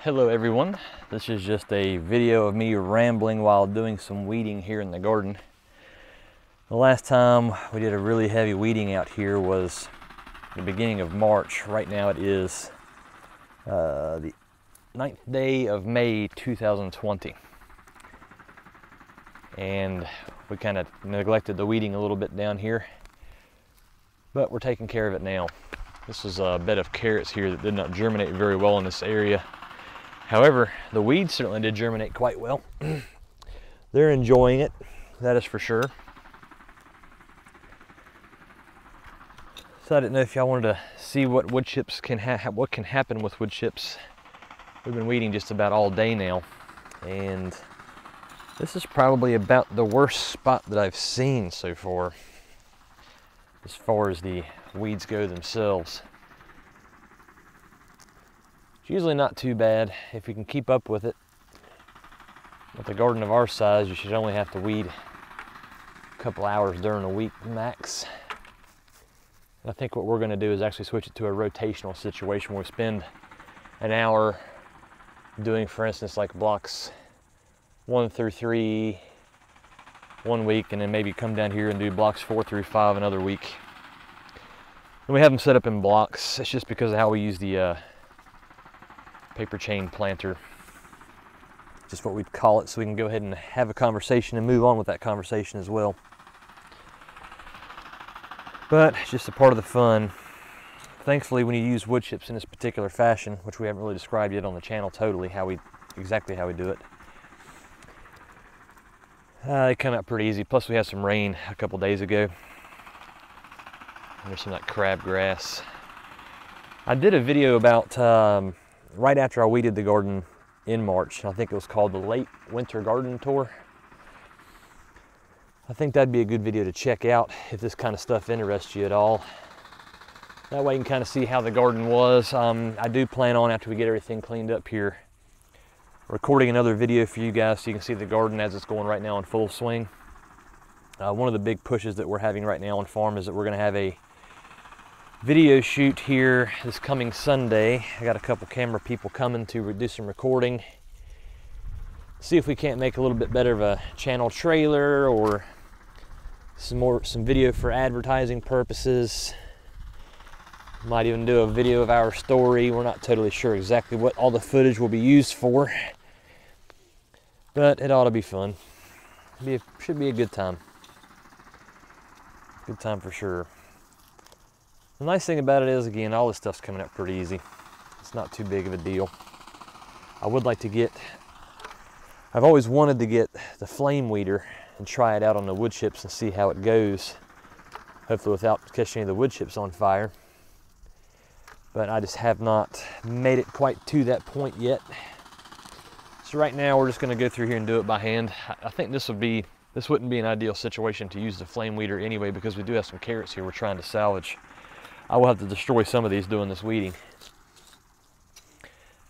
Hello everyone, this is just a video of me rambling while doing some weeding here in the garden. The last time we did a really heavy weeding out here was the beginning of March. Right now it is the 9th day of May 2020. And we kind of neglected the weeding a little bit down here, but we're taking care of it now. This is a bed of carrots here that did not germinate very well in this area. However, the weeds certainly did germinate quite well. They're enjoying it, that is for sure. So I didn't know if y'all wanted to see what wood chips can what can happen with wood chips. We've been weeding just about all day now, and this is probably about the worst spot that I've seen so far as the weeds go themselves. It's usually not too bad if you can keep up with it. With a garden of our size, you should only have to weed a couple hours during the week max. And I think what we're going to do is actually switch it to a rotational situation where we spend an hour doing, for instance, like blocks 1 through 3 one week, and then maybe come down here and do blocks 4 through 5 another week. And we have them set up in blocks. It's just because of how we use the paper chain planter, just what we'd call it, so we can go ahead and have a conversation and move on with that conversation as well. But it's just a part of the fun. Thankfully, when you use wood chips in this particular fashion, which we haven't really described yet on the channel totally, exactly how we do it, they come out pretty easy. Plus we had some rain a couple days ago. There's some of that crabgrass. I did a video about right after I weeded the garden in March. I think it was called the Late Winter Garden Tour. I think that'd be a good video to check out if this kind of stuff interests you at all. That way you can kind of see how the garden was. I do plan on, after we get everything cleaned up here, recording another video for you guys so you can see the garden as it's going right now in full swing. One of the big pushes that we're having right now on farm is that we're going to have a video shoot here this coming Sunday. I got a couple camera people coming to do some recording. See if we can't make a little bit better of a channel trailer or some video for advertising purposes. Might even do a video of our story. We're not totally sure exactly what all the footage will be used for, but it ought to be fun. Should be a good time. Good time for sure. The nice thing about it is, again, all this stuff's coming up pretty easy. It's not too big of a deal. I would like to I've always wanted to get the flame weeder and try it out on the wood chips and see how it goes. Hopefully without catching any of the wood chips on fire. But I just have not made it quite to that point yet. So right now we're just gonna go through here and do it by hand. I think this wouldn't be an ideal situation to use the flame weeder anyway, because we do have some carrots here we're trying to salvage. I will have to destroy some of these doing this weeding.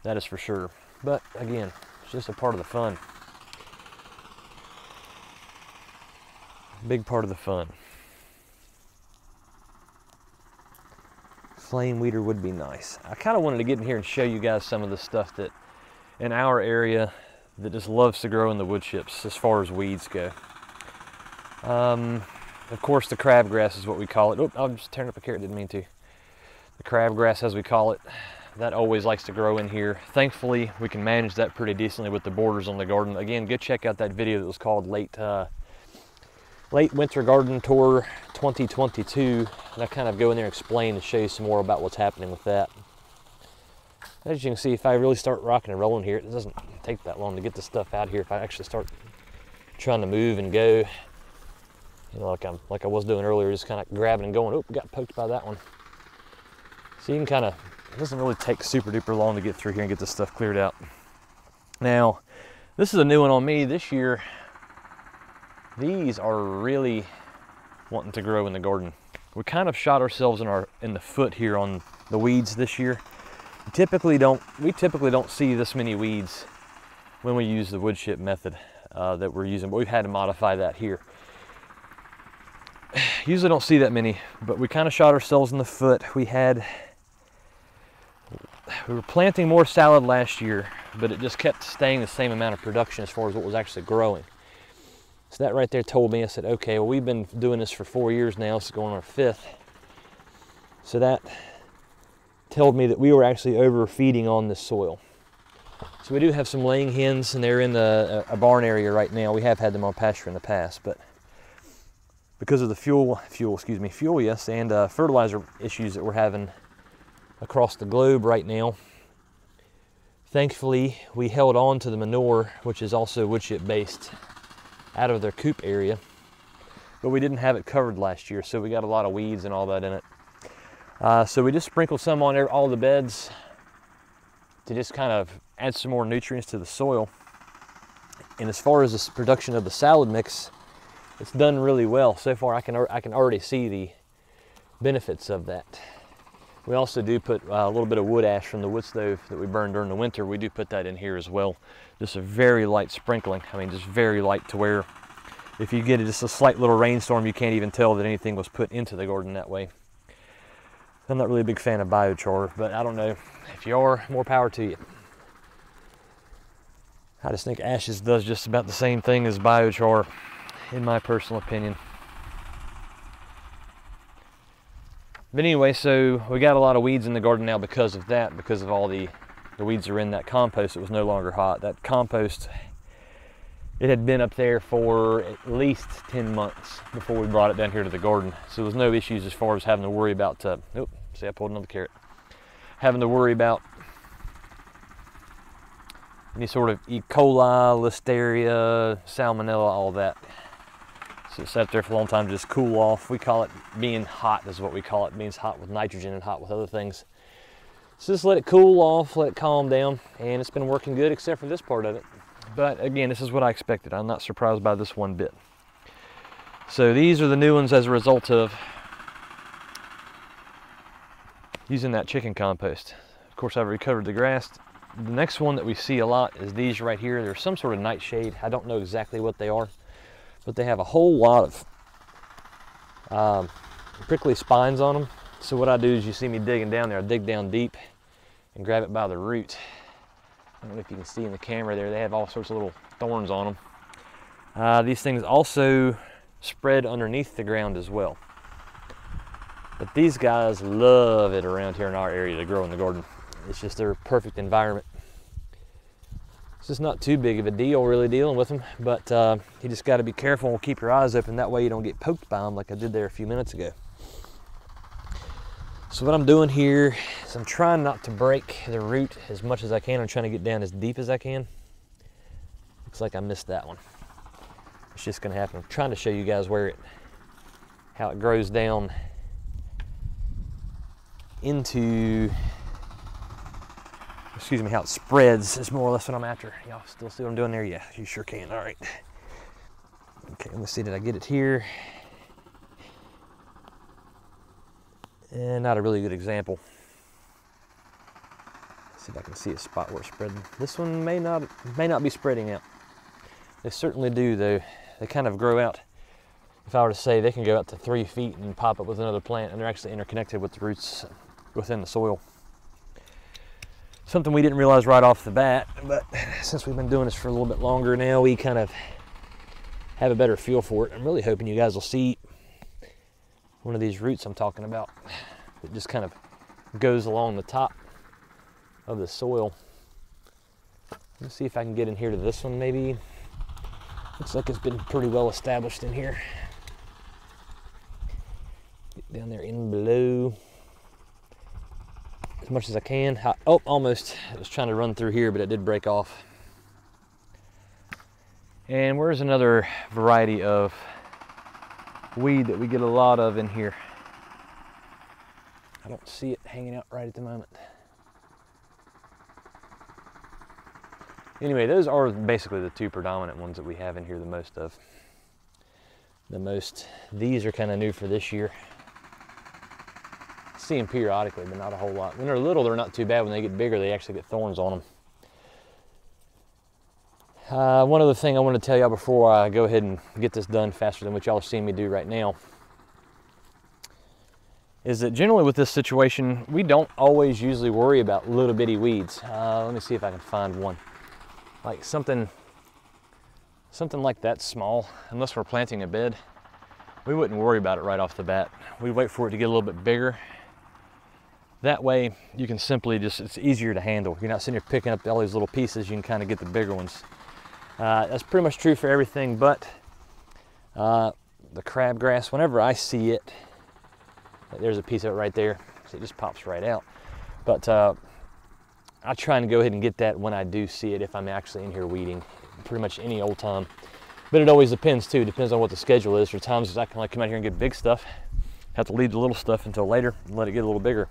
That is for sure. But again, it's just a part of the fun. Big part of the fun. Flame weeder would be nice. I kind of wanted to get in here and show you guys some of the stuff that in our area that just loves to grow in the wood chips as far as weeds go. Of course, the crabgrass is what we call it. Oh, I'm just tearing up a carrot, didn't mean to. The crabgrass, as we call it, that always likes to grow in here. Thankfully, we can manage that pretty decently with the borders on the garden. Again, go check out that video that was called Late Winter Garden Tour 2022. And I kind of go in there and explain and show you some more about what's happening with that. As you can see, if I really start rocking and rolling here, it doesn't take that long to get the stuff out here. If I actually start trying to move and go, you know, like I was doing earlier, just kind of grabbing and going. Oh, got poked by that one. So you can kind of, it doesn't really take super duper long to get through here and get this stuff cleared out. Now, this is a new one on me this year. These are really wanting to grow in the garden. We kind of shot ourselves in the foot here on the weeds this year. We typically don't see this many weeds when we use the wood chip method that we're using, but we've had to modify that here. Usually don't see that many, but we kind of shot ourselves in the foot. We were planting more salad last year but it just kept staying the same amount of production as far as what was actually growing. So that right there told me, I said, okay, well, we've been doing this for 4 years now, it's going on our 5th. So that told me that we were actually overfeeding on this soil. So we do have some laying hens, and they're in a barn area right now. We have had them on pasture in the past, but because of the fuel, yes, and fertilizer issues that we're having across the globe right now, thankfully we held on to the manure, which is also wood chip based, out of their coop area, but we didn't have it covered last year, so we got a lot of weeds and all that in it. So we just sprinkled some on all the beds to just kind of add some more nutrients to the soil. And as far as the production of the salad mix, it's done really well so far. I can already see the benefits of that. We also do put a little bit of wood ash from the wood stove that we burned during the winter. We do put that in here as well. Just a very light sprinkling. I mean, just very light, to where if you get just a slight little rainstorm, you can't even tell that anything was put into the garden that way. I'm not really a big fan of biochar, but I don't know. If you are, more power to you. I just think ashes does just about the same thing as biochar, in my personal opinion. But anyway, so we got a lot of weeds in the garden now because of that, because of all the weeds that are in that compost that was no longer hot. That compost, it had been up there for at least 10 months before we brought it down here to the garden. So there was no issues as far as having to worry about, see, I pulled another carrot. Having to worry about any sort of E. coli, listeria, salmonella, all that. So it sat there for a long time to just cool off. We call it being hot, is what we call it. It means hot with nitrogen and hot with other things. So just let it cool off, let it calm down, and it's been working good except for this part of it. But again, this is what I expected. I'm not surprised by this one bit. So these are the new ones as a result of using that chicken compost. Of course, I've recovered the grass. The next one that we see a lot is these right here. They're some sort of nightshade. I don't know exactly what they are, but they have a whole lot of prickly spines on them. So what I do is, you see me digging down there, I dig down deep and grab it by the root. I don't know if you can see in the camera there, they have all sorts of little thorns on them. These things also spread underneath the ground as well. But these guys love it around here in our area to grow in the garden. It's just their perfect environment. It's just not too big of a deal really dealing with them, but you just got to be careful and keep your eyes open. That way you don't get poked by them like I did there a few minutes ago. So what I'm doing here is I'm trying not to break the root as much as I can. I'm trying to get down as deep as I can. Looks like I missed that one. It's just going to happen. I'm trying to show you guys how it grows down into, how it spreads is more or less what I'm after. Y'all still see what I'm doing there? Yeah, you sure can. All right. Okay, let me see, did I get it here? And not a really good example. Let's see if I can see a spot where it's spreading. This one may not be spreading out. They certainly do though. They kind of grow out. If I were to say, they can go out to 3 feet and pop up with another plant, and they're actually interconnected with the roots within the soil. Something we didn't realize right off the bat, but since we've been doing this for a little bit longer now, we kind of have a better feel for it. I'm really hoping you guys will see one of these roots I'm talking about that just kind of goes along the top of the soil. Let's see if I can get in here to this one maybe. Looks like it's been pretty well established in here. Get down there in below as much as I can. Oh, almost. I was trying to run through here, but it did break off. And where's another variety of weed that we get a lot of in here? I don't see it hanging out right at the moment. Anyway, those are basically the two predominant ones that we have in here the most of. These are kind of new for this year. See them periodically, but not a whole lot. When they're little, they're not too bad. When they get bigger, they actually get thorns on them. One other thing I want to tell y'all before I go ahead and get this done faster than what y'all are seeing me do right now is that generally with this situation, we don't always usually worry about little bitty weeds. Let me see if I can find one. like something like that small, unless we're planting a bed, we wouldn't worry about it right off the bat. We'd wait for it to get a little bit bigger. That way you can simply it's easier to handle. You're not sitting here picking up all these little pieces, you can kind of get the bigger ones. That's pretty much true for everything but the crabgrass. Whenever I see it, there's a piece of it right there, so it just pops right out. But I try and go ahead and get that when I do see it, if I'm actually in here weeding, pretty much any old time. But it always depends too, depends on what the schedule is. There's times I can like come out here and get big stuff, have to leave the little stuff until later and let it get a little bigger.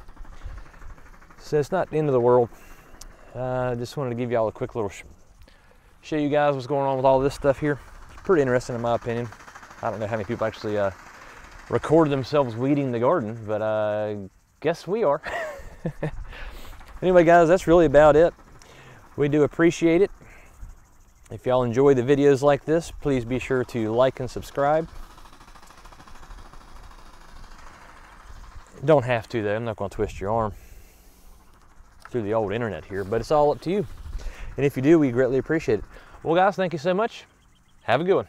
So it's not the end of the world. Just wanted to give y'all a quick little show you guys what's going on with all this stuff here. It's pretty interesting in my opinion. I don't know how many people actually recorded themselves weeding the garden, but I guess we are. Anyway guys, that's really about it. We do appreciate it. If y'all enjoy the videos like this, please be sure to like and subscribe. Don't have to though, I'm not going to twist your arm through the old internet here, but it's all up to you. And if you do, we greatly appreciate it. Well guys, thank you so much. Have a good one.